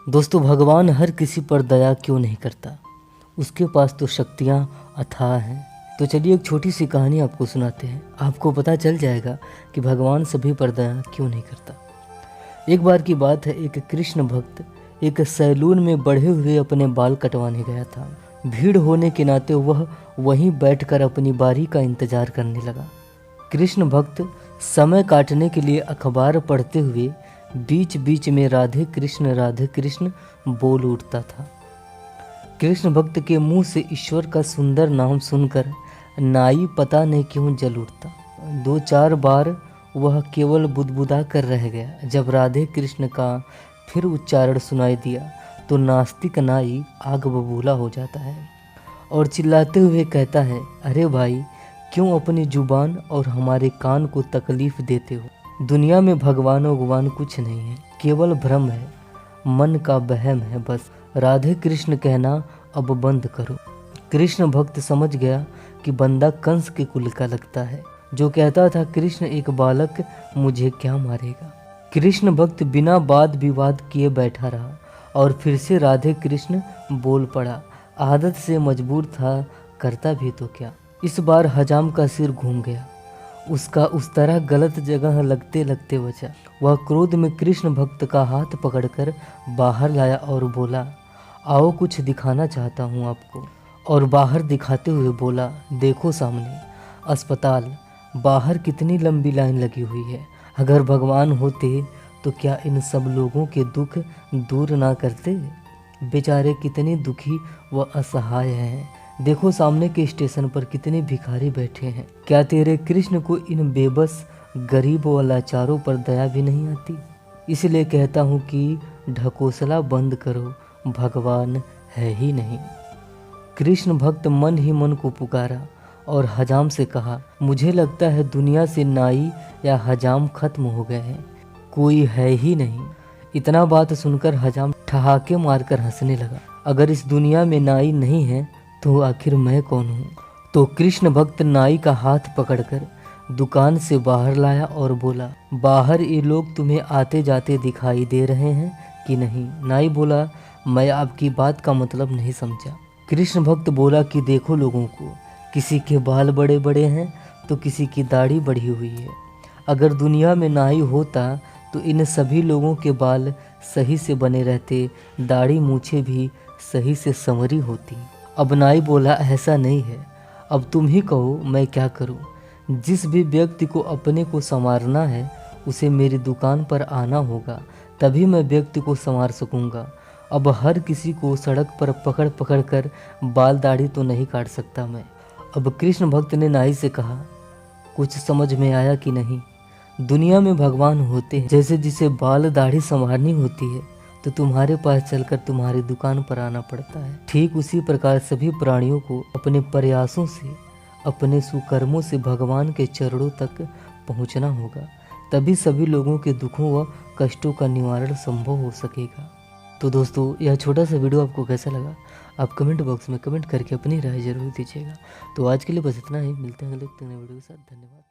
दोस्तों, भगवान हर किसी पर दया क्यों नहीं करता? उसके पास तो शक्तियाँ अथाह हैं। तो चलिए एक छोटी सी कहानी आपको सुनाते हैं, आपको पता चल जाएगा कि भगवान सभी पर दया क्यों नहीं करता। एक बार की बात है, एक कृष्ण भक्त एक सैलून में बढ़े हुए अपने बाल कटवाने गया था। भीड़ होने के नाते वह वहीं बैठकर अपनी बारी का इंतजार करने लगा। कृष्ण भक्त समय काटने के लिए अखबार पढ़ते हुए बीच बीच में राधे कृष्ण बोल उठता था। कृष्ण भक्त के मुंह से ईश्वर का सुंदर नाम सुनकर नाई पता नहीं क्यों जल उठता। 2-4 बार वह केवल बुदबुदा कर रह गया। जब राधे कृष्ण का फिर उच्चारण सुनाई दिया तो नास्तिक नाई आग बबूला हो जाता है और चिल्लाते हुए कहता है, अरे भाई, क्यों अपनी जुबान और हमारे कान को तकलीफ देते हो? दुनिया में भगवान भगवान कुछ नहीं है, केवल भ्रम है, मन का बहम है बस। राधे कृष्ण कहना अब बंद करो। कृष्ण भक्त समझ गया कि बंदा कंस के कुल का लगता है, जो कहता था कृष्ण एक बालक, मुझे क्या मारेगा। कृष्ण भक्त बिना वाद विवाद किए बैठा रहा और फिर से राधे कृष्ण बोल पड़ा। आदत से मजबूर था, करता भी तो क्या। इस बार हजाम का सिर घूम गया, उसका उस तरह गलत जगह लगते लगते बचा। वह क्रोध में कृष्ण भक्त का हाथ पकड़कर बाहर लाया और बोला, आओ कुछ दिखाना चाहता हूँ आपको। और बाहर दिखाते हुए बोला, देखो सामने अस्पताल, बाहर कितनी लंबी लाइन लगी हुई है। अगर भगवान होते तो क्या इन सब लोगों के दुख दूर ना करते? बेचारे कितने दुखी व असहाय हैं। देखो सामने के स्टेशन पर कितने भिखारी बैठे हैं। क्या तेरे कृष्ण को इन बेबस गरीब व लाचारों पर दया भी नहीं आती? इसलिए कहता हूँ कि ढकोसला बंद करो, भगवान है ही नहीं। कृष्ण भक्त मन ही मन को पुकारा और हजाम से कहा, मुझे लगता है दुनिया से नाई या हजाम खत्म हो गए हैं, कोई है ही नहीं। इतना बात सुनकर हजाम ठहाके मारकर हंसने लगा। अगर इस दुनिया में नाई नहीं है तो आखिर मैं कौन हूँ? तो कृष्ण भक्त नाई का हाथ पकड़कर दुकान से बाहर लाया और बोला, बाहर ये लोग तुम्हें आते जाते दिखाई दे रहे हैं कि नहीं? नाई बोला, मैं आपकी बात का मतलब नहीं समझा। कृष्ण भक्त बोला कि देखो लोगों को, किसी के बाल बड़े बड़े हैं तो किसी की दाढ़ी बढ़ी हुई है। अगर दुनिया में नाई होता तो इन सभी लोगों के बाल सही से बने रहते, दाढ़ी मूछें भी सही से संवरी होती। अब नाई बोला, ऐसा नहीं है, अब तुम ही कहो मैं क्या करूं? जिस भी व्यक्ति को अपने को संवारना है उसे मेरी दुकान पर आना होगा, तभी मैं व्यक्ति को संवार सकूंगा। अब हर किसी को सड़क पर पकड़ पकड़ कर बाल दाढ़ी तो नहीं काट सकता मैं। अब कृष्ण भक्त ने नाई से कहा, कुछ समझ में आया कि नहीं? दुनिया में भगवान होते हैं, जैसे जिसे बाल दाढ़ी संवारनी होती है तो तुम्हारे पास चलकर तुम्हारी दुकान पर आना पड़ता है। ठीक उसी प्रकार सभी प्राणियों को अपने प्रयासों से, अपने सुकर्मों से भगवान के चरणों तक पहुंचना होगा, तभी सभी लोगों के दुखों व कष्टों का निवारण संभव हो सकेगा। तो दोस्तों, यह छोटा सा वीडियो आपको कैसा लगा? आप कमेंट बॉक्स में कमेंट करके अपनी राय जरूर दीजिएगा। तो आज के लिए बस इतना ही, मिलते हैं अगले वीडियो के साथ। धन्यवाद।